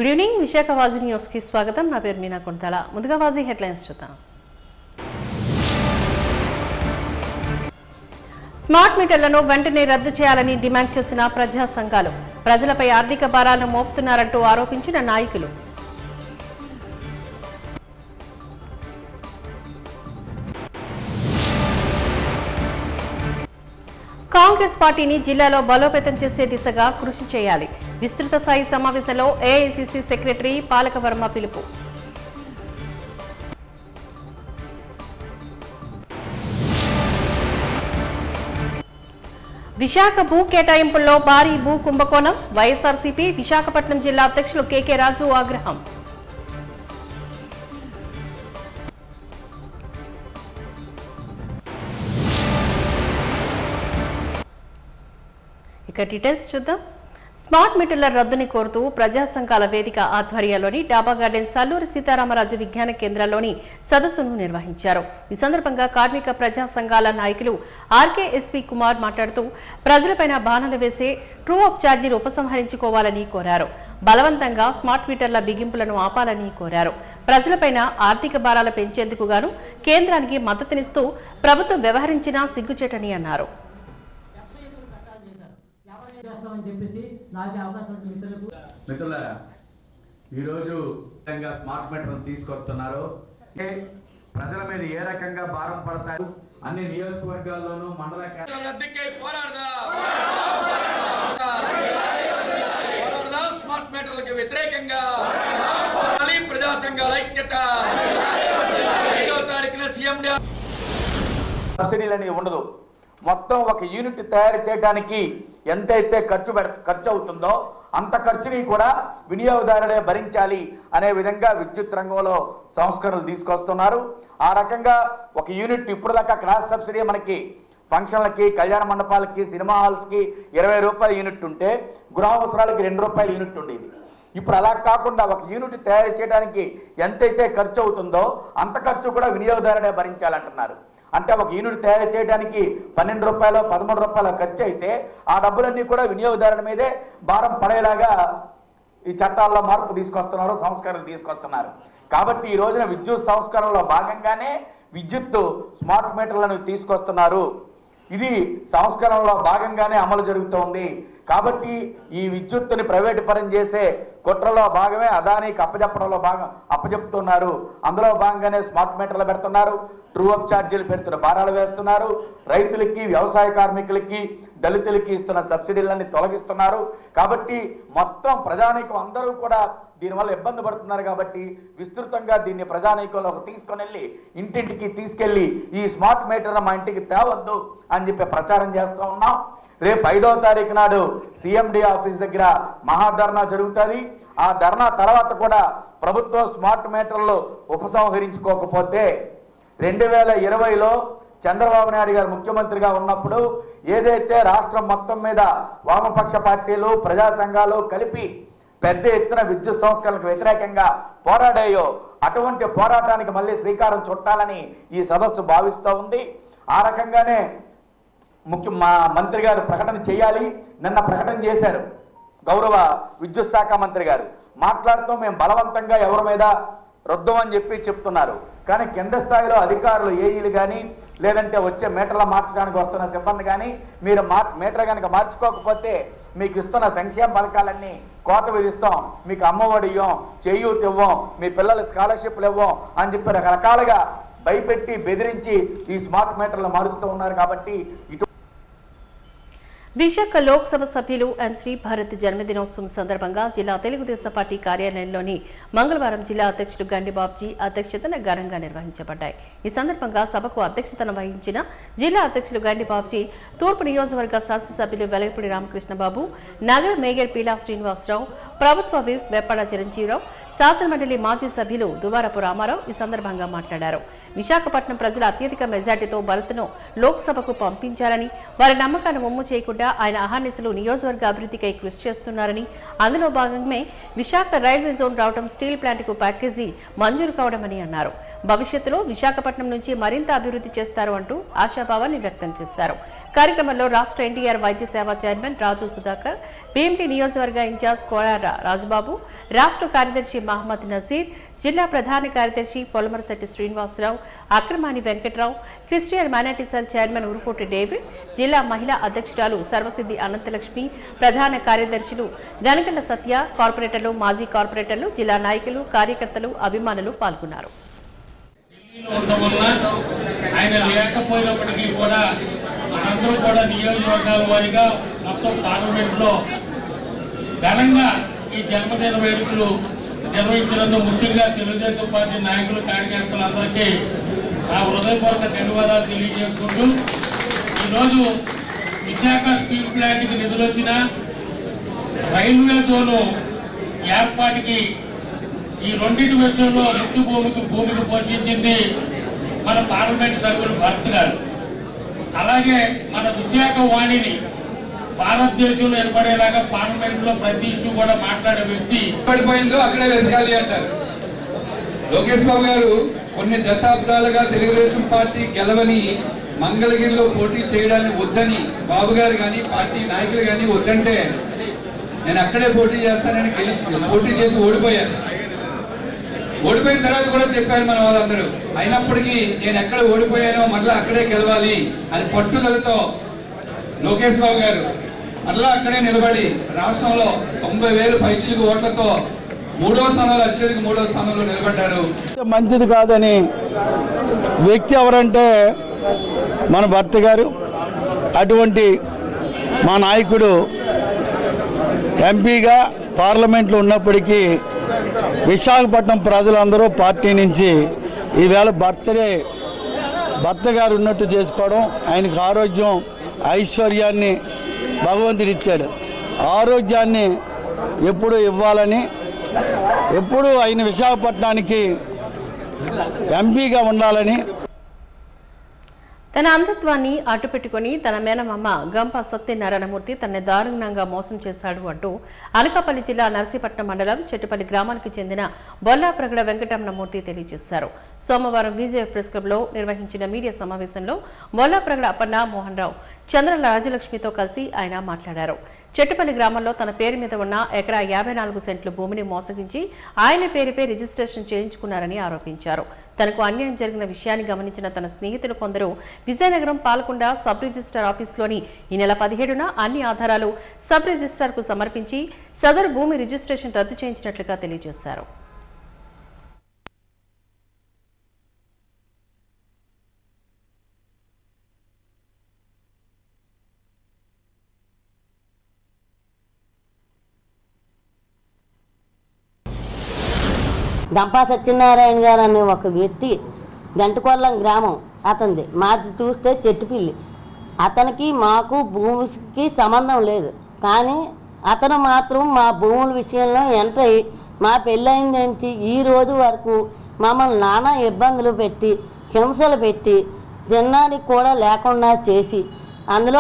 Good evening Visakha వాజీ news కి స్వాగతం. నా పేరు మీనా కొంతాల. ముందుగా వాజీ హెడ్లైన్స్ చూద్దాం. స్మార్ట్ మీటర్లను వెంటనే రద్దు చేయాలని డిమాండ్ చేసిన ప్రజా సంఘాలు. ప్రజలపై ఆర్థిక భారాలను మోపుతున్నారంటూ ఆరోపించిన నాయకులు. కాంగ్రెస్ పార్టీని జిల్లాలో బలోపేతం చేసే దిశగా కృషి చేయాలి. విస్తృత స్థాయి సమావేశంలో ఏఐసీసీ సెక్రటరీ పాలకవర్మ పిలుపు. విశాఖ భూ కేటాయింపుల్లో భారీ భూ కుంభకోణం. వైఎస్ఆర్సీపీ విశాఖపట్నం జిల్లా అధ్యక్షులు కేకే రాజు ఆగ్రహం. ఇక డీటెయిల్స్ చూద్దాం. స్మార్ట్ మీటర్ల రద్దుని కోరుతూ ప్రజా సంఘాల వేదిక ఆధ్వర్యంలోని డాబా గార్డెన్ సల్లూరి సీతారామరాజు విజ్ఞాన కేంద్రంలోని సదస్సును నిర్వహించారు. ఈ సందర్భంగా కార్మిక ప్రజా సంఘాల నాయకులు ఆర్కేఎస్వి కుమార్ మాట్లాడుతూ ప్రజలపైన బాణాలు వేసే ట్రూ అప్ ఛార్జీలు ఉపసంహరించుకోవాలని కోరారు. బలవంతంగా స్మార్ట్ మీటర్ల బిగింపులను ఆపాలని కోరారు. ప్రజలపైన ఆర్థిక భారాలు పెంచేందుకు గాను కేంద్రానికి మద్దతునిస్తూ ప్రభుత్వం వ్యవహరించినా సిగ్గుచేటని అన్నారు. మిత్రులారా, ఈరోజు స్మార్ట్ మీటర్ తీసుకొస్తున్నారు. ప్రజల మీద ఏ రకంగా భారం పడతారు అన్ని నియోజకవర్గాల్లోనూ మండల స్మార్ట్ మీటర్లకు వ్యతిరేకంగా ప్రజా సంఘాల ఐక్యత. 5వ తారీఖున సీఎం సబ్సిడీలని ఉండదు. మొత్తం ఒక యూనిట్ తయారు చేయడానికి ఎంతైతే ఖర్చు అవుతుందో అంత ఖర్చుని కూడా వినియోగదారుడే భరించాలి అనే విధంగా విద్యుత్ రంగంలో సంస్కరణలు తీసుకొస్తున్నారు. ఆ రకంగా ఒక యూనిట్ ఇప్పుడు దాకా క్రాస్ సబ్సిడీ మనకి ఫంక్షన్లకి, కళ్యాణ మండపాలకి, సినిమా హాల్స్కి 20 రూపాయల యూనిట్ ఉంటే గృహ అవసరాలకి 2 రూపాయల యూనిట్ ఉండేది. ఇప్పుడు అలా కాకుండా ఒక యూనిట్ తయారు చేయడానికి ఎంతైతే ఖర్చు అవుతుందో అంత ఖర్చు కూడా వినియోగదారుడే భరించాలంటున్నారు. అంటే ఒక యూనిట్ తయారు చేయడానికి 12 రూపాయలు 13 రూపాయల ఖర్చు అయితే ఆ డబ్బులన్నీ కూడా వినియోగదారుల మీదే భారం పడేలాగా ఈ చట్టాల్లో మార్పు తీసుకొస్తున్నారు, సంస్కరణలు తీసుకొస్తున్నారు. కాబట్టి ఈ రోజున విద్యుత్ సంస్కరణలో భాగంగానే విద్యుత్ స్మార్ట్ మీటర్లను తీసుకొస్తున్నారు. ఇది సంస్కరణలో భాగంగానే అమలు జరుగుతోంది. కాబట్టి ఈ విద్యుత్తుని ప్రైవేటు పరం చేసే కుట్రలో భాగమే అదానికి అప్పచెప్పడంలో అప్పచెప్తున్నారు. అందులో భాగంగానే స్మార్ట్ మీటర్లు పెడుతున్నారు, ట్రూ అప్ ఛార్జీలు పెడుతున్న భారాలు వేస్తున్నారు. రైతులకి, వ్యవసాయ కార్మికులకి, దళితులకి ఇస్తున్న సబ్సిడీలన్నీ తొలగిస్తున్నారు. కాబట్టి మొత్తం ప్రజానీకం అందరూ కూడా దీనివల్ల ఇబ్బంది పడుతున్నారు. కాబట్టి విస్తృతంగా దీన్ని ప్రజానీకంలోకి తీసుకొని వెళ్ళి ఇంటింటికి తీసుకెళ్లి ఈ స్మార్ట్ మీటర్ను మా ఇంటికి తేవద్దు అని చెప్పి ప్రచారం చేస్తూ ఉన్నాం. రేపు 5వ తారీఖు నాడు సిఎండి ఆఫీస్ దగ్గర మహాధర్నా జరుగుతుంది. ఆ ధర్నా తర్వాత కూడా ప్రభుత్వం స్మార్ట్ మీటర్లు ఉపసంహరించుకోకపోతే 2020లో చంద్రబాబు నాయుడు గారు ముఖ్యమంత్రిగా ఉన్నప్పుడు ఏదైతే రాష్ట్రం మొత్తం మీద వామపక్ష పార్టీలు, ప్రజా సంఘాలు కలిపి పెద్ద ఎత్తున విద్యుత్ సంస్కరణలకు వ్యతిరేకంగా పోరాడాయో అటువంటి పోరాటానికి మళ్ళీ శ్రీకారం చుట్టాలని ఈ సదస్సు భావిస్తూ ఉంది. ఆ రకంగానే మా మంత్రి గారు ప్రకటన చేయాలి. నిన్న ప్రకటన చేశారు గౌరవ విద్యుత్ శాఖ మంత్రి గారు. మాట్లాడుతూ మేము బలవంతంగా ఎవరి మీద రుద్దమని చెప్పి చెప్తున్నారు. కానీ కింద స్థాయిలో అధికారులు, ఏఈలు కానీ లేదంటే వచ్చే మీటర్లు మార్చడానికి వస్తున్న సిబ్బంది కానీ మీరు మీటర్ కనుక మార్చుకోకపోతే మీకు ఇస్తున్న సంక్షేమ పథకాలన్నీ కోత విధిస్తాం, మీకు అమ్మఒడి ఇవ్వం, చేయూత ఇవ్వం, మీ పిల్లల స్కాలర్షిప్లు ఇవ్వం అని చెప్పి రకరకాలుగా భయపెట్టి బెదిరించి ఈ స్మార్ట్ మీటర్లు మారుస్తూ ఉన్నారు. కాబట్టి విశాఖ లోక్సభ సభ్యులు ఎన్ శ్రీభారత్ జన్మదినోత్సవం సందర్భంగా జిల్లా తెలుగుదేశం పార్టీ కార్యాలయంలోని మంగళవారం జిల్లా అధ్యక్షుడు గండి బాబ్జీ అధ్యక్షతన ఘనంగా నిర్వహించబడ్డాయి. ఈ సందర్భంగా సభకు అధ్యక్షతన వహించిన జిల్లా అధ్యక్షులు గండి బాబ్జీ తూర్పు నియోజకవర్గ శాసనసభ్యులు వెలగపూడి రామకృష్ణబాబు, నగర మేయర్ పీలా శ్రీనివాసరావు, ప్రభుత్వ విప్ వెప్పడ చిరంజీవిరావు, శాసనమండలి మాజీ సభ్యులు దువారపు రామారావు ఈ సందర్భంగా మాట్లాడారు. విశాఖపట్నం ప్రజల అత్యధిక మెజార్టీతో భరత్ను లోక్సభకు పంపించారని, వారి నమ్మకాన్ని వమ్ము చేయకుండా ఆయన అహర్నిశలు నియోజకవర్గ అభివృద్ధికై కృషి చేస్తున్నారని, అందులో భాగంగానే విశాఖ రైల్వే జోన్ రావడం, స్టీల్ ప్లాంట్కు ప్యాకేజీ మంజూరు కావడమని అన్నారు. భవిష్యత్తులో విశాఖపట్నం నుంచి మరింత అభివృద్ధి చేస్తారు అంటూ ఆశాభావాన్ని వ్యక్తం చేశారు. కార్యక్రమంలో రాష్ట్ర ఎన్టీఆర్ వైద్య సేవ చైర్మన్ రాజు సుధాకర్, భీమిలి నియోజకవర్గ ఇన్ఛార్జ్ కోలార రాజుబాబు, రాష్ట్ర కార్యదర్శి మహమ్మద్ నజీర్, జిల్లా ప్రధాన కార్యదర్శి Polamarasetti Srinivasarao, Akramani Venkatrao, Christian minority cell chairman Urukoti David, జిల్లా మహిళా అధ్యక్షురాలు సర్వసిద్ధి అనంతలక్ష్మి, ప్రధాన కార్యదర్శులు గనగండ్ల సత్య, కార్పొరేటర్లు, మాజీ కార్పొరేటర్లు, జిల్లా నాయకులు, కార్యకర్తలు, అభిమానులు పాల్గొన్నారు. ఆయన లేకపోయినప్పటికీ కూడా మనందరూ కూడా నియోజకవర్గాల వారిగా మొత్తం పార్లమెంట్ లో ఘనంగా ఈ జన్మదిన వేడుకలు నిర్వహించినందుకు ముఖ్యంగా తెలుగుదేశం పార్టీ నాయకులు, కార్యకర్తలందరికీ నా హృదయపూర్వక ధన్యవాదాలు తెలియజేసుకుంటూ ఈరోజు విశాఖ స్టీల్ ప్లాంట్ కి నిధులు వచ్చిన రైల్వే జోను ఏర్పాటుకి ఈ రెండింటి విషయంలో ముఖ్య భూమికి పోషించింది మన పార్లమెంట్ సభ్యులు భరత్ గారు. అలాగే మన విశాఖ వాణిని భారతదేశంలో ఏర్పడేలాగా పార్లమెంట్ లో ప్రతి ఇష్యూ కూడా మాట్లాడే వ్యక్తి పడిపోయిందో అక్కడే వెతకాలి అంటారు. లోకేష్ బాబు గారు కొన్ని దశాబ్దాలుగా తెలుగుదేశం పార్టీ గెలవని మంగళగిరిలో పోటీ చేయడాన్ని వద్దని బాబు గారు కానీ పార్టీ నాయకులు కానీ వద్దంటే నేను అక్కడే పోటీ చేస్తానని పోటీ చేసి ఓడిపోయాను. ఓడిపోయిన తర్వాత కూడా చెప్పారు మన వాళ్ళందరూ. అయినప్పటికీ నేను ఎక్కడ ఓడిపోయానో మళ్ళీ అక్కడే గెలవాలి అని పట్టుదలతో లోకేష్ బాబు గారు మళ్ళా అక్కడే నిలబడి రాష్ట్రంలో 90,000 పైచిలకు ఓట్లతో అత్యధిక మూడో స్థానంలో నిలబడ్డారు. మంచిది కాదని వ్యక్తి ఎవరంటే మన భర్త గారు. అటువంటి మా నాయకుడు ఎంపీగా పార్లమెంట్లో ఉన్నప్పటికీ విశాఖపట్నం ప్రజలందరూ పార్టీ నుంచి ఈవేళ భర్త గారు ఉన్నట్టు చేసుకోవడం, ఆయనకు ఆరోగ్యం ఐశ్వర్యాన్ని భగవంతుడు ఇచ్చాడు. ఆరోగ్యాన్ని ఎప్పుడు ఇవ్వాలని, ఎప్పుడు ఆయన విశాఖపట్నానికి ఎంపీగా ఉండాలని. తన అంధత్వాన్ని అడ్డుపెట్టుకుని తన మేనమామ గంప సత్యనారాయణమూర్తి తనని దారుణంగా మోసం చేశాడు అంటూ అనకాపల్లి జిల్లా నర్సీపట్నం మండలం చెట్టుపల్లి గ్రామానికి చెందిన బొల్లాప్రగడ వెంకటరమణమూర్తి తెలియజేశారు. సోమవారం విజయ్ ప్రెస్ క్లబ్ లో నిర్వహించిన మీడియా సమావేశంలో బొల్లాప్రగడ అప్పన్న మోహన్ రావు, చంద్రల రాజలక్ష్మితో కలిసి ఆయన మాట్లాడారు. చెట్టుపల్లి గ్రామంలో తన పేరు మీద ఉన్న ఎకరా 54 సెంట్లు భూమిని మోసగించి ఆయన పేరుపై రిజిస్ట్రేషన్ చేయించుకున్నారని ఆరోపించారు. తనకు అన్యాయం జరిగిన విషయాన్ని గమనించిన తన స్నేహితులు కొందరు విజయనగరం పాల్కొండ సబ్ రిజిస్టార్ ఆఫీసులోని ఈ నెల 17న అన్ని ఆధారాలు సబ్ రిజిస్టార్ కు సమర్పించి సదరు భూమి రిజిస్ట్రేషన్ రద్దు చేయించినట్లుగా తెలియజేశారు. గంపా సత్యనారాయణ గారు అనే ఒక వ్యక్తి గంటకొల్లం గ్రామం అతనిది. మాది చూస్తే చెట్టుపిల్లి. అతనికి మాకు భూమికి సంబంధం లేదు. కానీ అతను మాత్రం మా భూముల విషయంలో ఎంటర్ అయ్యి మా పెళ్ళైన నుంచి ఈ రోజు వరకు మమ్మల్ని నానా ఇబ్బందులు పెట్టి, హింసలు పెట్టి, తినడానికి కూడా లేకుండా చేసి అందులో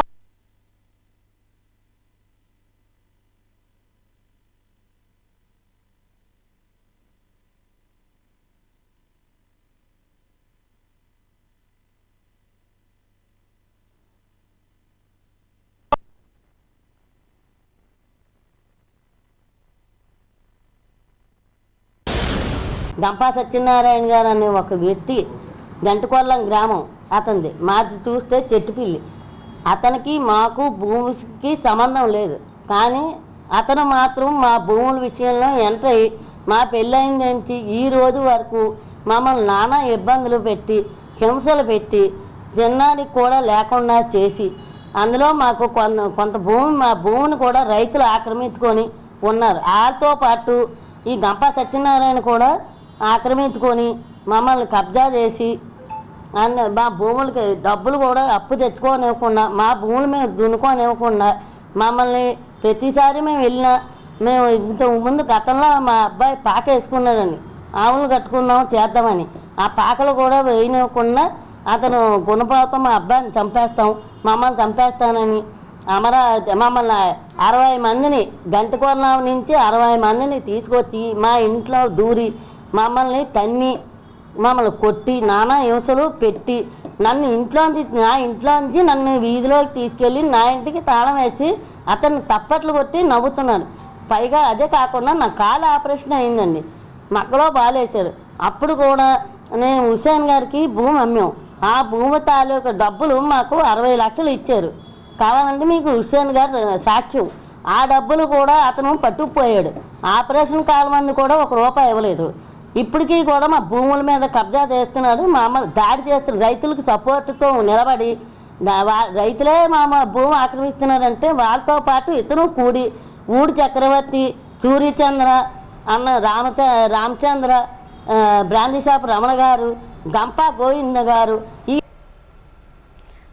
గంపా సత్యనారాయణ గారు అనే ఒక వ్యక్తి గంటకొల్లం గ్రామం అతనిది. మాది చూస్తే చెట్టుపిల్లి. అతనికి మాకు భూమికి సంబంధం లేదు. కానీ అతను మాత్రం మా భూముల విషయంలో ఎంటర్ అయ్యి మా పెళ్ళైన నుంచి ఈ రోజు వరకు మమ్మల్ని నానా ఇబ్బందులు పెట్టి, హింసలు పెట్టి, తినడానికి కూడా లేకుండా చేసి అందులో మాకు కొంత భూమి, మా భూమిని కూడా రైతులు ఆక్రమించుకొని ఉన్నారు. వాళ్ళతో పాటు ఈ గంపా సత్యనారాయణ కూడా ఆక్రమించుకొని మమ్మల్ని కబ్జా చేసి మా భూములకి డబ్బులు కూడా అప్పు తెచ్చుకోనివ్వకుండా, మా భూములు మేము దున్నుకోనివ్వకుండా మమ్మల్ని ప్రతిసారి మేము వెళ్ళినా, మేము ఇంత ముందు గతంలో మా అబ్బాయి పాక వేసుకున్నాడని, ఆవులు కట్టుకున్నాం చేద్దామని, ఆ పాకలు కూడా వేయనివ్వకుండా అతను గుణపాతం మా అబ్బాయిని చంపేస్తాం, మమ్మల్ని చంపేస్తానని మమ్మల్ని 60 మందిని గంటకొల్లం నుంచి 60 మందిని తీసుకొచ్చి మా ఇంట్లో దూరి మమ్మల్ని తన్ని మమ్మల్ని కొట్టి నానా హింసలు పెట్టి నా ఇంట్లోంచి నన్ను వీధిలోకి తీసుకెళ్ళి నా ఇంటికి తాళం వేసి అతన్ని తప్పట్లు కొట్టి నవ్వుతున్నాడు. పైగా అదే కాకుండా నా కాలు ఆపరేషన్ అయిందండి, మక్కలో బాలేశారు. అప్పుడు కూడా నేను హుసేన్ గారికి భూమి అమ్మాం. ఆ భూమి తాలూకు డబ్బులు మాకు 60 లక్షలు ఇచ్చారు. కావాలంటే మీకు హుసేన్ గారు సాక్ష్యం. ఆ డబ్బులు కూడా అతను పట్టుకుపోయాడు. ఆపరేషన్ కాలమంది కూడా ₹1 ఇవ్వలేదు. ఇప్పటికీ కూడా మా భూముల మీద కబ్జా చేస్తున్నాడు. దాడి చేస్తున్నాడు. రైతులకు సపోర్టుతో నిలబడి రైతులే మా భూమి ఆక్రమిస్తున్నారంటే వాళ్ళతో పాటు ఇతను కూడి ఊడి చక్రవర్తి, సూర్యచంద్ర అన్న రామచంద్ర, బ్రాందీ షాపు రమణ గారు, గంపా గోవింద గారు. ఈ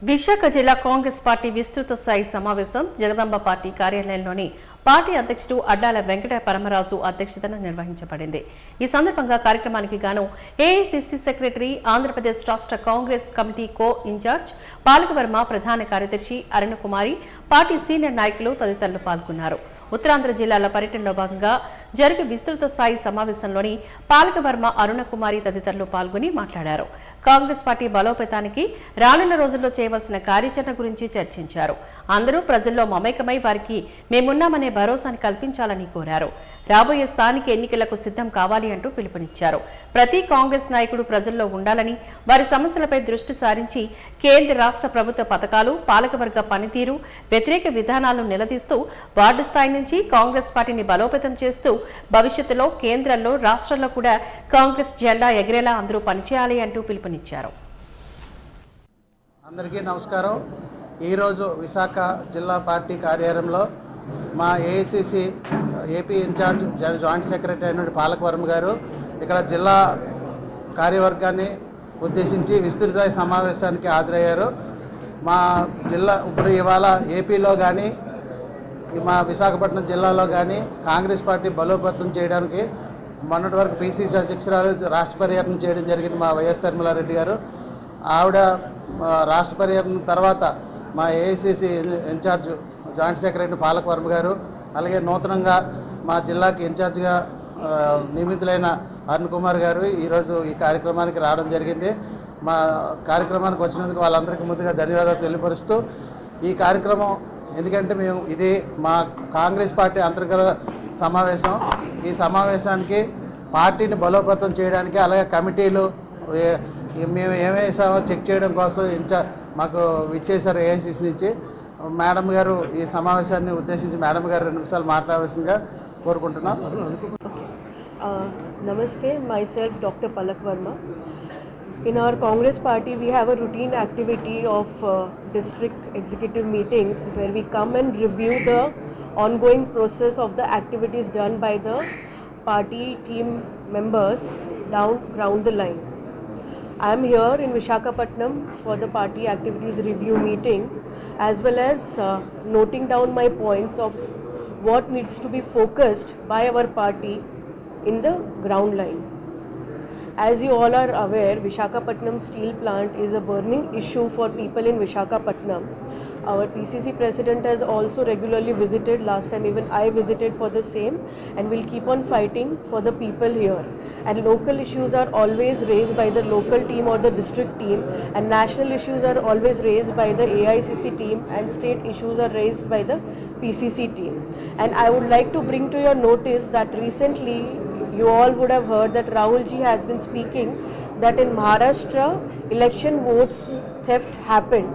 విశాఖ జిల్లా కాంగ్రెస్ పార్టీ విస్తృత స్థాయి సమావేశం జగదంబ పార్టీ కార్యాలయంలోని పార్టీ అధ్యక్షుడు అడ్డాల వెంకట పరమరాజు అధ్యక్షతన నిర్వహించబడింది. ఈ సందర్భంగా కార్యక్రమానికి గాను ఏఐసిసి సెక్రటరీ, ఆంధ్రప్రదేశ్ రాష్ట్ర కాంగ్రెస్ కమిటీ కో ఇన్ఛార్జ్ పాలకవర్మ, ప్రధాన కార్యదర్శి అరుణకుమారి, పార్టీ సీనియర్ నాయకులు తదితరులు పాల్గొన్నారు. ఉత్తరాంధ్ర జిల్లాల పర్యటనలో భాగంగా జరిగే విస్తృత స్థాయి సమావేశంలోని పాలకవర్మ, అరుణకుమారి తదితరులు పాల్గొని మాట్లాడారు. కాంగ్రెస్ పార్టీ బలోపేతానికి రానున్న రోజుల్లో చేయవలసిన కార్యాచరణ గురించి చర్చించారు. అందరూ ప్రజల్లో మమేకమై వారికి మేమున్నామనే భరోసాను కల్పించాలని కోరారు. రాబోయే స్థానిక ఎన్నికలకు సిద్ధం కావాలి అంటూ పిలుపునిచ్చారు. ప్రతి కాంగ్రెస్ నాయకుడు ప్రజల్లో ఉండాలని, వారి సమస్యలపై దృష్టి సారించి కేంద్ర రాష్ట్ర ప్రభుత్వ పథకాలు, పాలకవర్గ పనితీరు, వ్యతిరేక విధానాలను నిలదీస్తూ వార్డు స్థాయి నుంచి కాంగ్రెస్ పార్టీని బలోపేతం చేస్తూ భవిష్యత్తులో కేంద్రంలో, రాష్ట్రంలో కూడా కాంగ్రెస్ జెండా ఎగిరేలా అందరూ పనిచేయాలి అంటూ పిలుపునిచ్చారు. అందరికీ నమస్కారం. ఈరోజు విశాఖ జిల్లా పార్టీ కార్యాలయంలో మా AICC AP in-charge joint secretary అయిన పాలకవర్మ గారు ఇక్కడ జిల్లా కార్యవర్గాన్ని ఉద్దేశించి విస్తృత సమావేశానికి హాజరయ్యారు. మా జిల్లా ఇప్పుడు ఇవాళ ఏపీలో కానీ మా విశాఖపట్నం జిల్లాలో కానీ కాంగ్రెస్ పార్టీ బలోపేతం చేయడానికి మొన్నటి వరకు పిసిసి అధ్యక్షురాలు రాష్ట్ర పర్యటన చేయడం జరిగింది మా వైఎస్ శర్మిలారెడ్డి గారు. ఆవిడ రాష్ట్ర పర్యటన తర్వాత మా ఏఐసిసి ఇన్ఛార్జ్ జాయింట్ సెక్రటరీ పాలకవర్మ గారు, అలాగే నూతనంగా మా జిల్లాకి ఇన్ఛార్జిగా నియమితులైన అరుణ్ కుమార్ గారు ఈరోజు ఈ కార్యక్రమానికి రావడం జరిగింది. మా కార్యక్రమానికి వచ్చినందుకు వాళ్ళందరికీ ముందుగా ధన్యవాదాలు తెలియపరుస్తూ, ఈ కార్యక్రమం ఎందుకంటే మేము ఇది మా కాంగ్రెస్ పార్టీ అంతర్గత సమావేశం. ఈ సమావేశానికి పార్టీని బలోపేతం చేయడానికి, అలాగే కమిటీలు మేము ఏమేసామో చెక్ చేయడం కోసం మాకు విచ్చేశారు ఏఐసిసి నుంచి. మేడం గారు ఈ సమావేశాన్ని ఉద్దేశించి మేడం గారు 2 నిమిషాలు మాట్లాడాల్సిందిగా కోరుకుంటున్నాం. Namaste, myself Dr. Palak Verma. In our Congress party we have a routine activity of district executive meetings where we come and review the ongoing process of the activities done by the party team members down the line. I am here in Visakhapatnam for the party activities review meeting, as well as noting down my points of what needs to be focused by our party in the ground line. As you all are aware, Visakhapatnam steel plant is a burning issue for people in Visakhapatnam. Our PCC president has also regularly visited. Last time even I visited for the same, and we'll keep on fighting for the people here. And local issues are always raised by the local team or the district team, and national issues are always raised by the AICC team, and state issues are raised by the PCC team. And I would like to bring to your notice that recently you all would have heard that Rahul ji has been speaking that in Maharashtra election votes theft happened,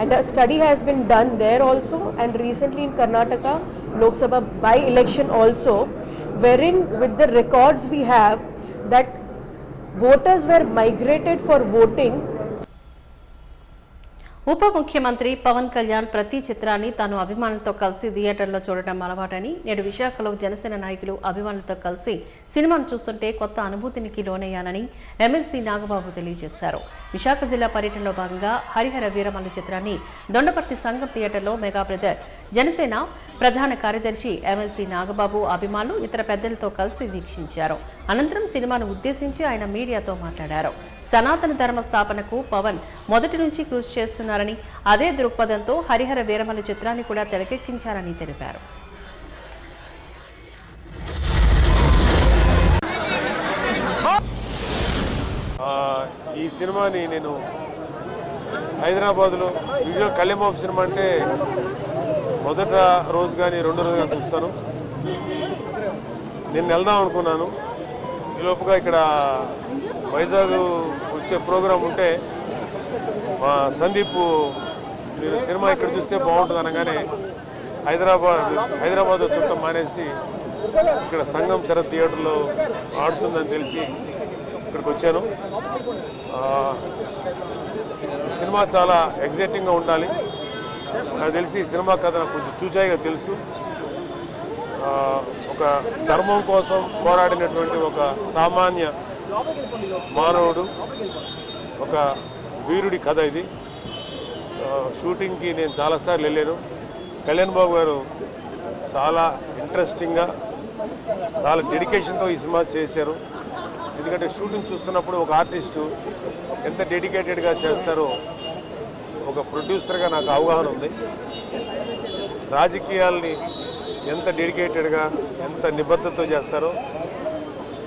and a study has been done there also, and recently in Karnataka Lok Sabha by election also, wherein with the records we have that voters were migrated for voting. ఉప ముఖ్యమంత్రి పవన్ కళ్యాణ్ ప్రతి చిత్రాన్ని తాను అభిమానులతో కలిసి థియేటర్లో చూడటం అలవాటని, నేడు విశాఖలో జనసేన నాయకులు అభిమానులతో కలిసి సినిమాను చూస్తుంటే కొత్త అనుభూతికి లోనయ్యానని ఎమ్మెల్సీ నాగబాబు తెలియజేశారు. విశాఖ జిల్లా పర్యటనలో భాగంగా హరిహర వీరమల్లు చిత్రాన్ని దొండపర్తి సంఘం థియేటర్లో మెగా బ్రదర్ జనసేన ప్రధాన కార్యదర్శి ఎమ్మెల్సీ నాగబాబు, అభిమానులు, ఇతర పెద్దలతో కలిసి వీక్షించారు. అనంతరం సినిమాను ఉద్దేశించి ఆయన మీడియాతో మాట్లాడారు. సనాతన ధర్మ స్థాపనకు పవన్ మొదటి నుంచి కృషి చేస్తున్నారని, అదే దృక్పథంతో హరిహర వీరమల్లు చిత్రాన్ని కూడా తెరకెక్కించారని తెలిపారు. ఈ సినిమాని నేను హైదరాబాద్లో యూజువల్ కళ్యాణ్ సినిమా అంటే మొదట రోజు కానీ రెండో రోజు కానీ చూస్తాను. నేను వెళ్దాం అనుకున్నాను. ఈ లోపుగా ఇక్కడ వైజాగ్ వచ్చే ప్రోగ్రాం ఉంటే మా సందీప్ మీరు సినిమా ఇక్కడ చూస్తే బాగుంటుంది అనగానే హైదరాబాద్ చుట్టం మానేసి ఇక్కడ సంగం శరత్ థియేటర్లో ఆడుతుందని తెలిసి ఇక్కడికి వచ్చాను. ఈ సినిమా చాలా ఎగ్జైటింగ్గా ఉండాలి. నాకు తెలిసి ఈ సినిమా కథ నాకు కొంచెం చూచాయిగా తెలుసు. ఒక ధర్మం కోసం పోరాడినటువంటి ఒక సామాన్య మానవుడు, ఒక వీరుడి కథ ఇది. షూటింగ్కి నేను చాలాసార్లు వెళ్ళాను. కళ్యాణ్ బాబు గారు చాలా ఇంట్రెస్టింగ్గా చాలా డెడికేషన్తో ఈ సినిమా చేశారు. ఎందుకంటే షూటింగ్ చూస్తున్నప్పుడు ఒక ఆర్టిస్టు ఎంత డెడికేటెడ్గా చేస్తారో ఒక ప్రొడ్యూసర్గా నాకు అవగాహన ఉంది. రాజకీయాల్ని ఎంత డెడికేటెడ్గా ఎంత నిబద్ధతతో చేస్తారో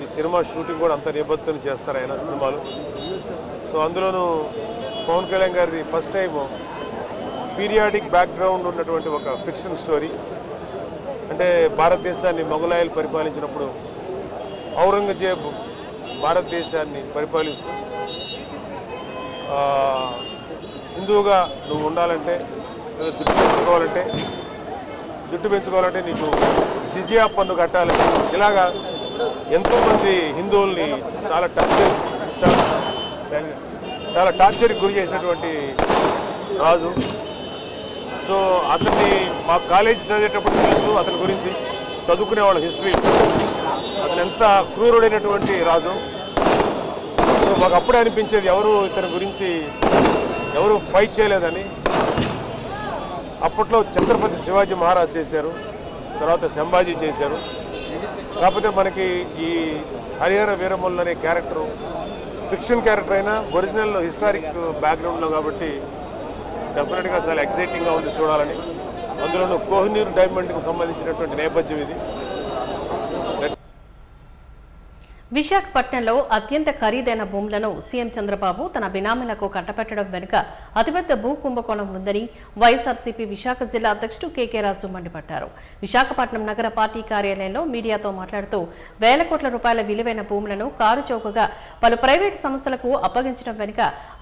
ఈ సినిమా షూటింగ్ కూడా అంత నిబద్ధతను చేస్తారు ఆయన సినిమాలు. సో అందులోనూ పవన్ కళ్యాణ్ గారిది ఫస్ట్ టైం పీరియాడిక్ బ్యాక్గ్రౌండ్ ఉన్నటువంటి ఒక ఫిక్షన్ స్టోరీ. అంటే భారతదేశాన్ని మొఘలాయలు పరిపాలించినప్పుడు ఔరంగజేబ్ భారతదేశాన్ని పరిపాలిస్తూ హిందువుగా నువ్వు ఉండాలంటే లేదా జుట్టు పెంచుకోవాలంటే నీకు జిజియా పన్ను కట్టాలని ఇలాగా ఎంతోమంది హిందువుల్ని చాలా టార్చర్కి గురి చేసినటువంటి రాజు. సో అతన్ని మా కాలేజీ చదివేటప్పుడు తెలుసు అతని గురించి, చదువుకునేవాళ్ళం హిస్టరీ. అతను ఎంత క్రూరుడైనటువంటి రాజు. సో మాకు అప్పుడే అనిపించేది ఇతని గురించి ఎవరు ఫైట్ చేయలేదని. అప్పట్లో ఛత్రపతి శివాజీ మహారాజ్ చేశారు, తర్వాత సంభాజీ చేశారు. కాకపోతే మనకి ఈ హరిహర వీరమల్లు అనే క్యారెక్టరు ఫిక్షన్ క్యారెక్టర్ అయినా ఒరిజినల్ హిస్టారిక్ బ్యాక్గ్రౌండ్లో కాబట్టి డెఫినెట్గా చాలా ఎక్సైటింగ్గా ఉంది చూడాలని. అందులోనూ కోహినూర్ డైమండ్కి సంబంధించినటువంటి నేపథ్యం ఇది. విశాఖపట్నంలో అత్యంత ఖరీదైన భూములను సీఎం చంద్రబాబు తన బినామీలకు కట్టబెట్టడం వెనుక అతిపెద్ద భూ కుంభకోణం ఉందని వైఎస్ఆర్సీపీ విశాఖ జిల్లా అధ్యక్షుడు కేకే రాజు మండిపడ్డారు. విశాఖపట్నం నగర పార్టీ కార్యాలయంలో మీడియాతో మాట్లాడుతూ వేల కోట్ల రూపాయల విలువైన భూములను కారు చౌకగా పలు ప్రైవేటు సంస్థలకు అప్పగించడం వెనుక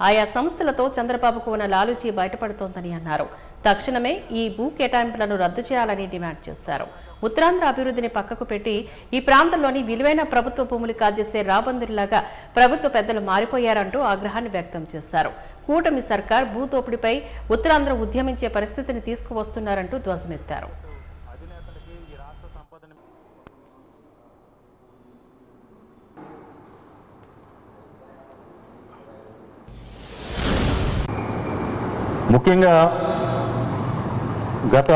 ఆయా సంస్థలతో చంద్రబాబుకు ఉన్న లాలూచీ బయటపడుతోందని అన్నారు. తక్షణమే ఈ భూ కేటాయింపులను రద్దు చేయాలని డిమాండ్ చేశారు. ఉత్తరాంధ్ర అభివృద్ధిని పక్కకు పెట్టి ఈ ప్రాంతంలోని విలువైన ప్రభుత్వ భూములు కాజేసే రాబందుల్లాగా ప్రభుత్వ పెద్దలు మారిపోయారంటూ ఆగ్రహాన్ని వ్యక్తం చేశారు. కూటమి సర్కార్ భూదోపిడిపై ఉత్తరాంధ్ర ఉద్యమించే పరిస్థితిని తీసుకువస్తున్నారంటూ ధ్వజమెత్తారు. ముఖ్యంగా గత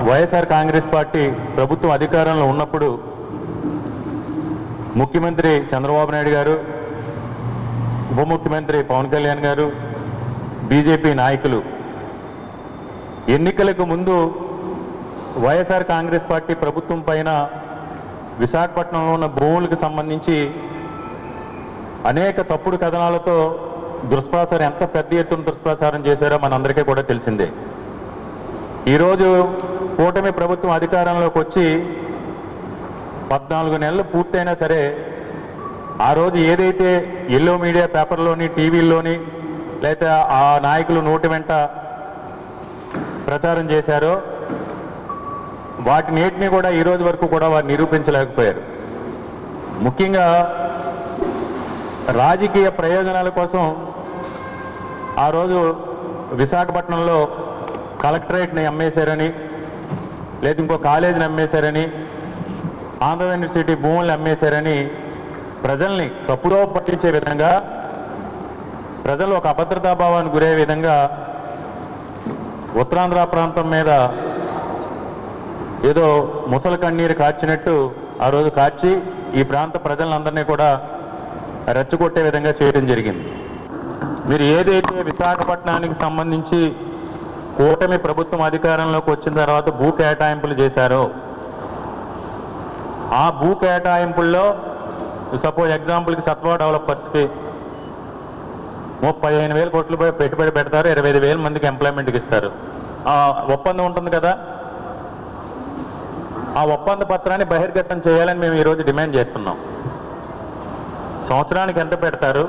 వైఎస్ఆర్ కాంగ్రెస్ పార్టీ ప్రభుత్వం అధికారంలో ఉన్నప్పుడు ముఖ్యమంత్రి చంద్రబాబు నాయుడు గారు, ఉప ముఖ్యమంత్రి పవన్ కళ్యాణ్ గారు, బీజేపీ నాయకులు ఎన్నికలకు ముందు వైఎస్ఆర్ కాంగ్రెస్ పార్టీ ప్రభుత్వం పైన విశాఖపట్నంలో ఉన్న భూములకు సంబంధించి అనేక తప్పుడు కథనాలతో దుష్ప్రచారం, ఎంత పెద్ద ఎత్తున దుష్ప్రచారం చేశారో మనందరికీ కూడా తెలిసిందే. ఈరోజు కూటమి ప్రభుత్వం అధికారంలోకి వచ్చి 14 నెలలు పూర్తయినా సరే ఆ రోజు ఏదైతే ఎల్లో మీడియా పేపర్లోని టీవీల్లోని లేకపోతే ఆ నాయకులు నోటి వెంట ప్రచారం చేశారో వాటినేటిని కూడా ఈ రోజు వరకు కూడా వారు నిరూపించలేకపోయారు. ముఖ్యంగా రాజకీయ ప్రయోజనాల కోసం ఆ రోజు విశాఖపట్నంలో కలెక్టరేట్ని అమ్మేశారని, లేదా ఇంకో కాలేజీని అమ్మేశారని, ఆంధ్ర యూనివర్సిటీ భూములను అమ్మేశారని ప్రజల్ని తప్పుదో పట్టించే విధంగా, ప్రజలు ఒక అభద్రతాభావానికి గురే విధంగా ఉత్తరాంధ్ర ప్రాంతం మీద ఏదో ముసలి కన్నీరు కార్చినట్టు ఆ రోజు కార్చి ఈ ప్రాంత ప్రజలందరినీ కూడా రెచ్చగొట్టే విధంగా చేయడం జరిగింది. మీరు ఏదైతే విశాఖపట్నానికి సంబంధించి కూటమి ప్రభుత్వం అధికారంలోకి వచ్చిన తర్వాత భూ కేటాయింపులు చేశారో ఆ భూ కేటాయింపుల్లో సపోజ్ ఎగ్జాంపుల్కి సత్వా డెవలపర్స్కి 15,000 కోట్లు పెట్టుబడి పెడతారు, 25,000 మందికి ఎంప్లాయ్మెంట్కి ఇస్తారు. ఆ ఒప్పందం ఉంటుంది కదా, ఆ ఒప్పంద పత్రాన్ని బహిర్గతం చేయాలని మేము ఈరోజు డిమాండ్ చేస్తున్నాం. సంవత్సరానికి ఎంత పెడతారు,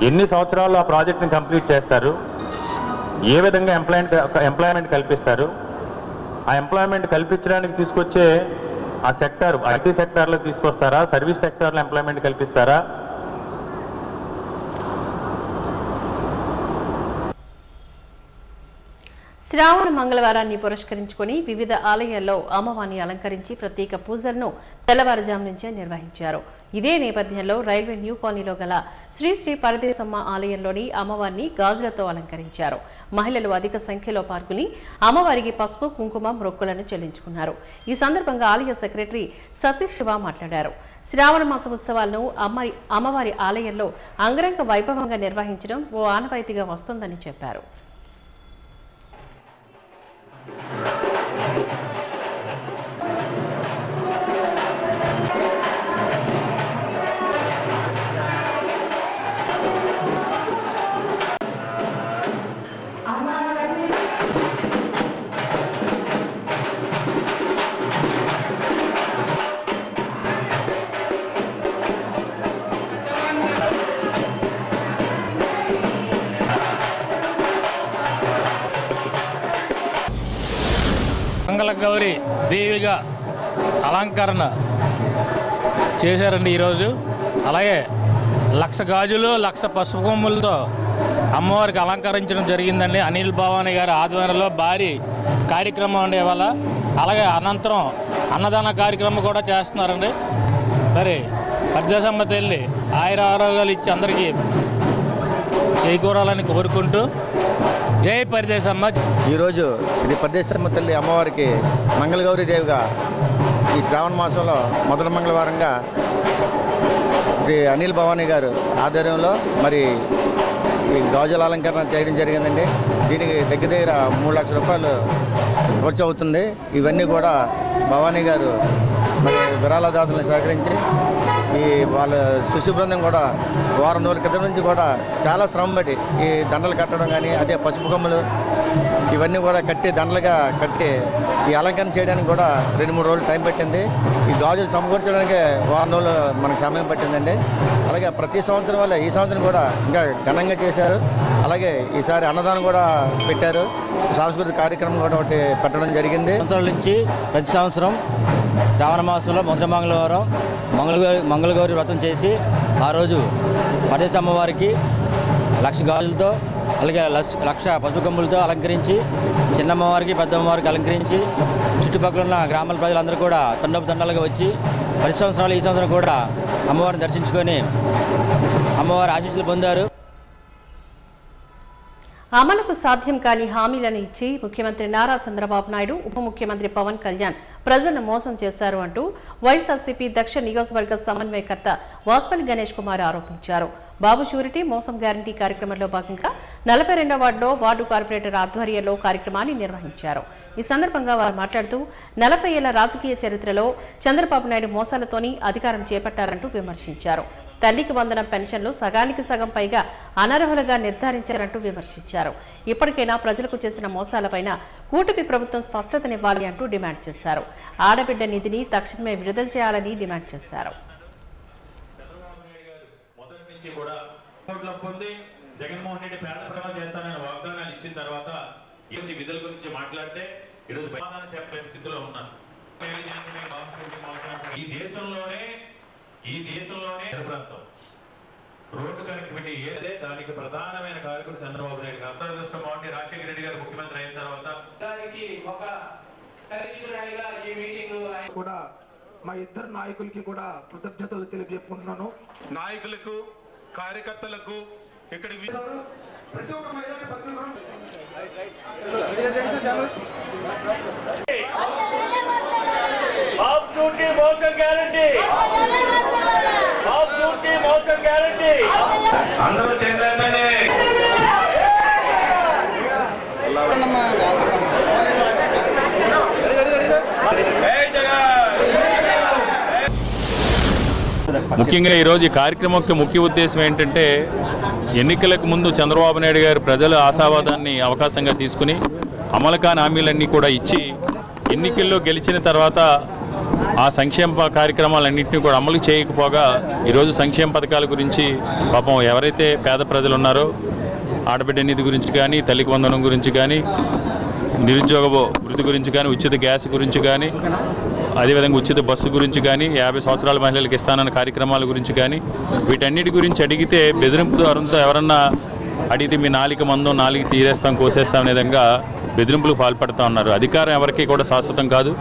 ఎన్ని సంవత్సరాల్లో ఆ ప్రాజెక్ట్ని కంప్లీట్ చేస్తారు, ఏ విధంగా ఎంప్లాయ్మెంట్ కల్పిస్తారు, ఆ ఎంప్లాయ్మెంట్ కల్పించడానికి తీసుకొచ్చే ఆ సెక్టార్ ఐటీ సెక్టార్లో తీసుకొస్తారా, సర్వీస్ సెక్టార్లో ఎంప్లాయ్మెంట్ కల్పిస్తారా? శ్రావణ మంగళవారాన్ని పురస్కరించుకుని వివిధ ఆలయాల్లో అమ్మవారిని అలంకరించి ప్రత్యేక పూజలను తెల్లవారుజాము నుంచే నిర్వహించారు. ఇదే నేపథ్యంలో రైల్వే న్యూ కాలనీలో గల శ్రీ శ్రీ పరదేశమ్మ ఆలయంలోని అమ్మవారిని గాజులతో అలంకరించారు. మహిళలు అధిక సంఖ్యలో పాల్గొని అమ్మవారికి పసుపు కుంకుమ మొక్కులను చెల్లించుకున్నారు. ఈ సందర్భంగా ఆలయ సెక్రటరీ సతీష్ శివ మాట్లాడారు. శ్రావణ మాస ఉత్సవాలను అమ్మవారి ఆలయంలో అంగరంగ వైభవంగా నిర్వహించడం ఓ ఆనవాయితీగా వస్తోందని చెప్పారు. మంగళగౌరి దేవిగా అలంకరణ చేశారండి ఈరోజు. అలాగే 1,00,000 గాజులు 1,00,000 పసుపు కొమ్ములతో అమ్మవారికి అలంకరించడం జరిగిందండి. అనిల్ భవానీ గారి ఆధ్వర్యంలో భారీ కార్యక్రమం ఉండే వల్ల, అలాగే అనంతరం అన్నదాన కార్యక్రమం కూడా చేస్తున్నారండి. మరి పరదేశమ్మ తల్లి ఆయుర ఆరోగ్యాలు ఇచ్చి అందరికీ చేకూరాలని కోరుకుంటూ జై పరదేశమ్మ. ఈరోజు శ్రీ పరదేశమ్మ తల్లి అమ్మవారికి మంగళగౌరి దేవిగా ఈ శ్రావణ మాసంలో మొదటి మంగళవారంగా శ్రీ అనిల్ భవానీ గారు ఆధ్వర్యంలో మరి ఈ గాజుల అలంకరణ చేయడం జరిగిందండి. దీనికి దగ్గర 3 లక్షల రూపాయలు ఖర్చు అవుతుంది. ఇవన్నీ కూడా భవానీ గారు మరి విరాళదాతలను సహకరించి ఈ వాళ్ళ శిశు బృందం కూడా వారం రోజుల క్రితం నుంచి కూడా చాలా శ్రమ పట్టి ఈ దండలు కట్టడం కానీ, అదే పసుపు కొమ్మలు ఇవన్నీ కూడా కట్టి దండలుగా కట్టి ఈ అలంకరణ చేయడానికి కూడా 2-3 రోజులు టైం పట్టింది. ఈ గాజులు సమకూర్చడానికి వారం రోజులు మనకు సమయం పట్టిందండి. అలాగే ప్రతి సంవత్సరం వల్ల ఈ సంవత్సరం కూడా ఇంకా ఘనంగా చేశారు. అలాగే ఈసారి అన్నదానం కూడా పెట్టారు. సాంస్కృతిక కార్యక్రమం కూడా ఒకటి పెట్టడం జరిగింది. సంవత్సరాల నుంచి ప్రతి సంవత్సరం శ్రావణ మాసంలో మొదటి మంగళవారం మంగళగౌరి వ్రతం చేసి ఆ రోజు పరదేశ అమ్మవారికి 1,00,000 గాజులతో అలాగే 1,00,000 పసుపు కొమ్ములతో అలంకరించి చిన్నమ్మవారికి పెద్దమ్మవారికి అలంకరించి చుట్టుపక్కల ఉన్న గ్రామాల ప్రజలందరూ కూడా తండోపతండాలుగా వచ్చి ప్రతి సంవత్సరాలు ఈ సంవత్సరం కూడా అమ్మవారిని దర్శించుకొని అమ్మవారి ఆశీస్సులు పొందారు. అమలుకు సాధ్యం కాని హామీలను ఇచ్చి ముఖ్యమంత్రి నారా చంద్రబాబు నాయుడు, ఉప ముఖ్యమంత్రి పవన్ కళ్యాణ్ ప్రజలను మోసం చేశారు అంటూ వైఎస్ఆర్సీపీ దక్షిణ నియోజకవర్గ సమన్వయకర్త వాస్పల్లి గణేష్ కుమార్ ఆరోపించారు. బాబు షూరిటీ మోసం గ్యారంటీ కార్యక్రమంలో భాగంగా 42వ వార్డులో వార్డు కార్పొరేటర్ ఆధ్వర్యంలో కార్యక్రమాన్ని నిర్వహించారు. ఈ సందర్భంగా వారు మాట్లాడుతూ 40 ఏళ్ల రాజకీయ చరిత్రలో చంద్రబాబు నాయుడు మోసాలతోని అధికారం చేపట్టారంటూ విమర్శించారు. తల్లికి వందనం పెన్షన్లు సగానికి సగం పైగా అనర్హులుగా నిర్ధారించారంటూ విమర్శించారు. ఇప్పటికైనా ప్రజలకు చేసిన మోసాలపైన కూటమి ప్రభుత్వం స్పష్టతనివ్వాలి అంటూ డిమాండ్ చేశారు. ఆడబిడ్డ నిధిని తక్షణమే విడుదల చేయాలని డిమాండ్ చేశారు. జగన్మోహన్ రెడ్డి పేద ప్రజలు చేస్తానని వాగ్దానాలు ఇచ్చిన తర్వాత ఈ విధుల గురించి మాట్లాడితే ఈరోజు సమాధానం చెప్పలేని స్థితిలో ఉన్నారు. ఈ దేశంలోనే ప్రాంతం రోడ్డు కనెక్టివిటీ ఏదే దానికి ప్రధానమైన కారకుడు చంద్రబాబు నాయుడు గారు. దురదృష్టం బాగుండి రాజశేఖర రెడ్డి గారు ముఖ్యమంత్రి అయిన తర్వాత దానికి ఒక ఈ మీటింగ్ కూడా మా ఇద్దరు నాయకులకి కూడా కృతజ్ఞతలు తెలియజెప్పుకుంటున్నాను. నాయకులకు, కార్యకర్తలకు ఇక్కడ ప్రతి ఒక్క అందరూ చేయాలనే ముఖ్యంగా ఈరోజు ఈ కార్యక్రమం యొక్క ముఖ్య ఉద్దేశం ఏంటంటే ఎన్నికలకు ముందు చంద్రబాబు నాయుడు గారు ప్రజల ఆశావాదాన్ని అవకాశంగా తీసుకుని అమలు కాని హామీలన్నీ కూడా ఇచ్చి ఎన్నికల్లో గెలిచిన తర్వాత ఆ సంక్షేమ కార్యక్రమాలన్నింటినీ కూడా అమలు చేయకపోగా ఈరోజు సంక్షేమ పథకాల గురించి పాపం ఎవరైతే పేద ప్రజలు ఉన్నారో ఆడబిడ్డ నిధి గురించి కానీ తల్లికి వందనం గురించి కానీ నిరుద్యోగ వృత్తి గురించి కానీ ఉచిత గ్యాస్ గురించి కానీ అదేవిధంగా ఉచిత బస్సు గురించి కానీ 50 సంవత్సరాల మహిళలకు ఇస్తానన్న కార్యక్రమాల గురించి కానీ వీటన్నిటి గురించి అడిగితే బెదిరింపు ద్వారంతో ఎవరన్నా అడిగితే మీ నాలిక మందం నాలిక తీరేస్తాం కోసేస్తాం అనే విధంగా బెదిరింపులకు పాల్పడుతూ ఉన్నారు. అధికారం ఎవరికి కూడా శాశ్వతం కాదు.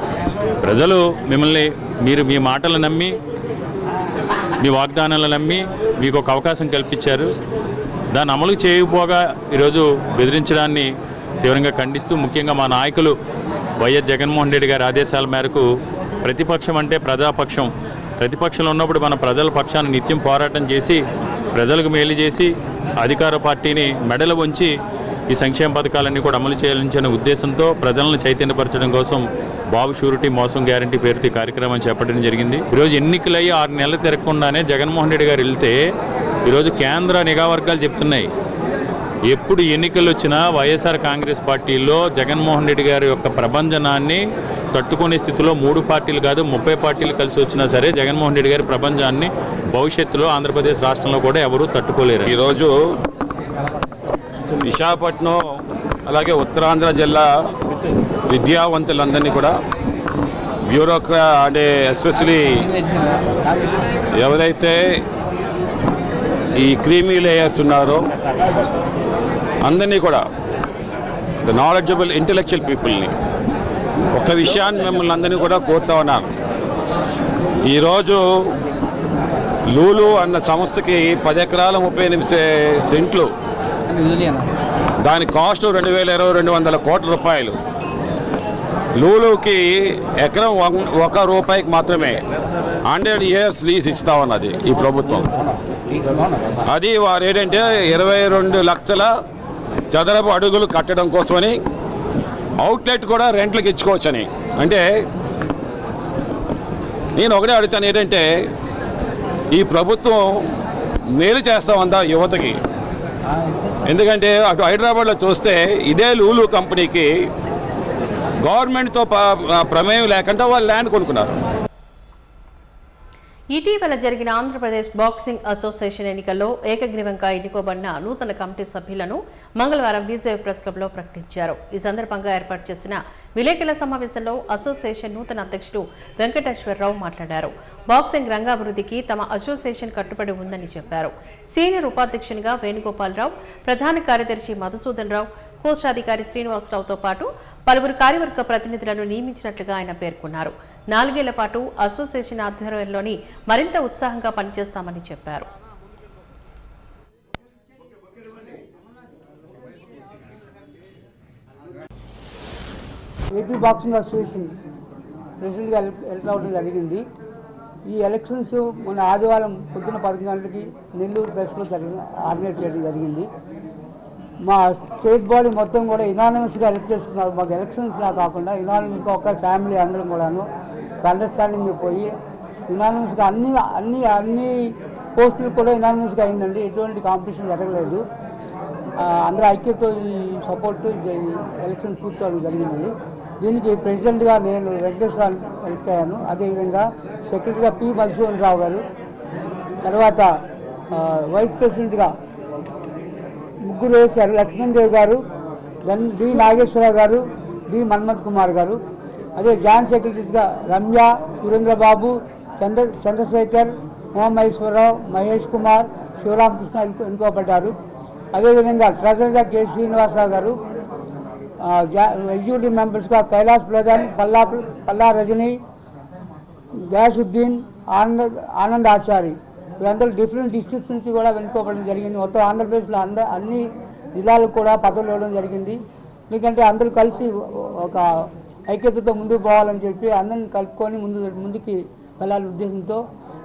ప్రజలు మిమ్మల్ని మీ మాటలు నమ్మి మీ వాగ్దానాలను నమ్మి మీకు ఒక అవకాశం కల్పించారు. దాన్ని అమలు చేయకపోగా ఈరోజు బెదిరించడాన్ని తీవ్రంగా ఖండిస్తూ ముఖ్యంగా మా నాయకులు వైఎస్ జగన్మోహన్ రెడ్డి గారి ఆదేశాల మేరకు ప్రతిపక్షం అంటే ప్రజాపక్షం, ప్రతిపక్షంలో ఉన్నప్పుడు మన ప్రజల పక్షాన్ని నిత్యం పోరాటం చేసి ప్రజలకు మేలు చేసి అధికార పార్టీని మెడలు వంచి ఈ సంక్షేమ పథకాలన్నీ కూడా అమలు చేయాలనే ఉద్దేశంతో ప్రజలను చైతన్యపరచడం కోసం బాబు షూరిటీ మోసం గ్యారంటీ పేరుతో ఈ కార్యక్రమం చేపట్టడం జరిగింది. ఈరోజు ఎన్నికలయ్యి 6 నెలలు తిరగకుండానే జగన్మోహన్ రెడ్డి గారు వెళ్తే ఈరోజు కేంద్ర నిఘా వర్గాలు చెప్తున్నాయి ఎప్పుడు ఎన్నికలు వచ్చినా వైఎస్ఆర్ కాంగ్రెస్ పార్టీలో జగన్మోహన్ రెడ్డి గారి యొక్క ప్రభంజనాన్ని తట్టుకునే స్థితిలో 3 పార్టీలు కాదు 30 పార్టీలు కలిసి వచ్చినా సరే జగన్మోహన్ రెడ్డి గారి ప్రభంజనాన్ని భవిష్యత్తులో ఆంధ్రప్రదేశ్ రాష్ట్రంలో కూడా ఎవరూ తట్టుకోలేరు. ఈరోజు విశాఖపట్నం అలాగే ఉత్తరాంధ్ర జిల్లా విద్యావంతులందరినీ కూడా అంటే ఎస్పెషలీ ఎవరైతే ఈ క్రీమీ లేయర్స్ ఉన్నారో అందరినీ కూడా ద నాలెడ్జబుల్ ఇంటెలెక్చువల్ పీపుల్ని ఒక విషయాన్ని మిమ్మల్ని అందరినీ కూడా కోరుతా ఉన్నాను. ఈరోజు లూలు అన్న సంస్థకి 10 ఎకరాల 38 సెంట్లు, దాని కాస్ట్ 2020 200 కోట్ల రూపాయలు. లూలుకి ఎకరం 1 రూపాయికి మాత్రమే 100 years లీజ్ ఇస్తా ఉన్నది ఈ ప్రభుత్వం. అది వారు ఏంటంటే 22 లక్షల చదరపు అడుగులు కట్టడం కోసమని అవుట్లెట్ కూడా రెంట్లకు ఇచ్చుకోవచ్చని. అంటే నేను ఒకటే అడుగుతాను ఏంటంటే ఈ ప్రభుత్వం మేలు చేస్తామందా యువతకి? ఎందుకంటే అటు హైదరాబాద్లో చూస్తే ఇదే లూలు కంపెనీకి గవర్నమెంట్తో ప్రమేయం లేకుండా వాళ్ళు ల్యాండ్ కొనుక్కున్నారు. ఇటీవల జరిగిన ఆంధ్రప్రదేశ్ బాక్సింగ్ అసోసియేషన్ ఎన్నికల్లో ఏకగ్రీవంగా ఎన్నుకోబడిన నూతన కమిటీ సభ్యులను మంగళవారం బీజేపీ ప్రెస్ క్లబ్లో ప్రకటించారు. ఈ సందర్భంగా ఏర్పాటు చేసిన విలేకరుల సమావేశంలో అసోసియేషన్ నూతన అధ్యక్షుడు వెంకటేశ్వరరావు మాట్లాడారు. బాక్సింగ్ రంగాభివృద్ధికి తమ అసోసియేషన్ కట్టుబడి ఉందని చెప్పారు. సీనియర్ ఉపాధ్యక్షునిగా వేణుగోపాలరావు, ప్రధాన కార్యదర్శి మధుసూదన్ రావు, కోశాధికారి శ్రీనివాసరావుతో పాటు పలువురు కార్యవర్గ ప్రతినిధులను నియమించినట్లుగా ఆయన పేర్కొన్నారు. 4 ఏళ్ల పాటు అసోసియేషన్ ఆధ్వర్యంలోని మరింత ఉత్సాహంగా పనిచేస్తామని చెప్పారు. ఏపీ బాక్సింగ్ అసోసియేషన్ ప్రెసిడెంట్గా ఎలక్ట్ అవడం జరిగింది. ఈ ఎలక్షన్స్ మొన్న ఆదివారం పొద్దున 10 గంటలకి నెల్లూరు ప్రెస్లో ఆర్గనైజ్ చేయడం జరిగింది. మా స్టేట్ బాడీ మొత్తం కూడా ఇనానిమస్గా ఎలక్ట్ చేసుకున్నారు. మాకు ఎలక్షన్స్లా కాకుండా ఇనానిమస్గా ఒక ఫ్యామిలీ అందరం కూడాను అండర్స్టాండింగ్ పోయి ఇనానిమస్గా అన్ని పోస్టులు కూడా ఇనానిమస్గా అయిందండి. ఎటువంటి కాంపిటీషన్ జరగలేదు. అందరూ ఐక్యతో ఈ సపోర్ట్ ఎలక్షన్ పూర్తవడం జరిగిందండి. దీనికి ప్రెసిడెంట్గా నేను వెంకటేశ్వర ఎలక్ట్ అయ్యాను. అదేవిధంగా సెక్రటరీగా పి మధుసూదన్ రావు గారు, తర్వాత వైస్ ప్రెసిడెంట్గా ముగ్గురు వేశారు. లక్ష్మణదేవ్ గారు, డి నాగేశ్వరరావు గారు, డి మన్మథ్ కుమార్ గారు. అదే జాయింట్ సెక్రటరీస్గా రమ్య, సురేంద్రబాబు, చంద్రశేఖర్, ఉమామహేశ్వరరావు, మహేష్ కుమార్, శివరామకృష్ణ ఎన్నుకోబడ్డారు. అదేవిధంగా ట్రెజరర్గా కె శ్రీనివాసరావు గారు, ఎగ్జిక్యూటివ్ మెంబర్స్గా కైలాస్ ప్రధాన్, పల్లా రజనీ, గ్యాసుద్దీన్, ఆనంద్ ఆచారి, వీళ్ళందరూ డిఫరెంట్ డిస్ట్రిక్ట్స్ నుంచి కూడా వెనుకోవడం జరిగింది. మొత్తం ఆంధ్రప్రదేశ్లో అన్ని జిల్లాలకు కూడా పదవులు ఇవ్వడం జరిగింది. ఎందుకంటే అందరూ కలిసి ఒక ఐక్యతతో ముందుకు పోవాలని చెప్పి అందరిని కలుపుకొని ముందుకి వెళ్ళాలనే ఉద్దేశంతో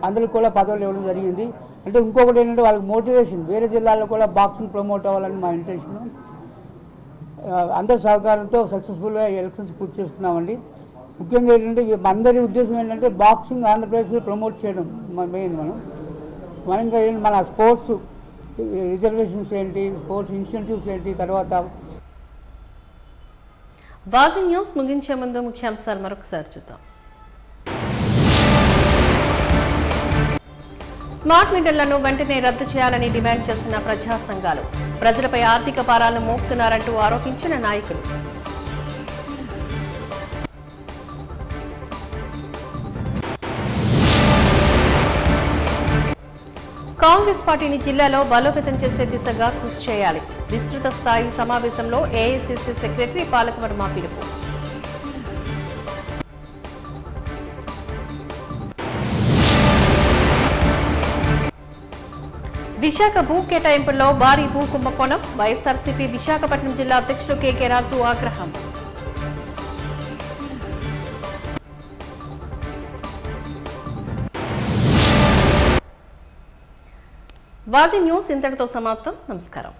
అందరికి కూడా పదవులు ఇవ్వడం జరిగింది. అంటే ఇంకొకటి ఏంటంటే వాళ్ళకి మోటివేషన్, వేరే జిల్లాల్లో కూడా బాక్సింగ్ ప్రమోట్ అవ్వాలని మా ఇంటెన్షన్. అందరి సహకారంతో సక్సెస్ఫుల్గా ఎలక్షన్స్ పూర్తి చేస్తున్నామండి. ముఖ్యంగా ఏంటంటే అందరి ఉద్దేశం ఏంటంటే బాక్సింగ్ ఆంధ్రప్రదేశ్లో ప్రమోట్ చేయడం మెయిన్. మనం ఇంకా మన స్పోర్ట్స్ రిజర్వేషన్స్ ఏంటి, స్పోర్ట్స్ ఇన్సెంటివ్స్ ఏంటి, తర్వాత వాజీ న్యూస్ ముగించే ముందు ముఖ్యాంశాలు మరొకసారి చూద్దాం. స్మార్ట్ మీటర్లను వెంటనే రద్దు చేయాలని డిమాండ్ చేస్తున్న ప్రజా సంఘాలు. ప్రజలపై ఆర్థిక భారాలను మోపుతున్నారంటూ ఆరోపించిన నాయకులు. కాంగ్రెస్ పార్టీని జిల్లాలో బలోపేతం చేసే దిశగా కృషి చేయాలి. విస్తృత స్థాయి సమావేశంలో ఏఐసీసీ సెక్రటరీ పాలకవర్మ పిలుపు. విశాఖ భూ కేటాయింపుల్లో భారీ భూ కుంభకోణం. వైఎస్ఆర్సీపీ విశాఖపట్నం జిల్లా అధ్యక్షుడు కేకే రాజు ఆగ్రహం. వాజీ న్యూస్ ఇంతటితో సమాప్తం. నమస్కారం.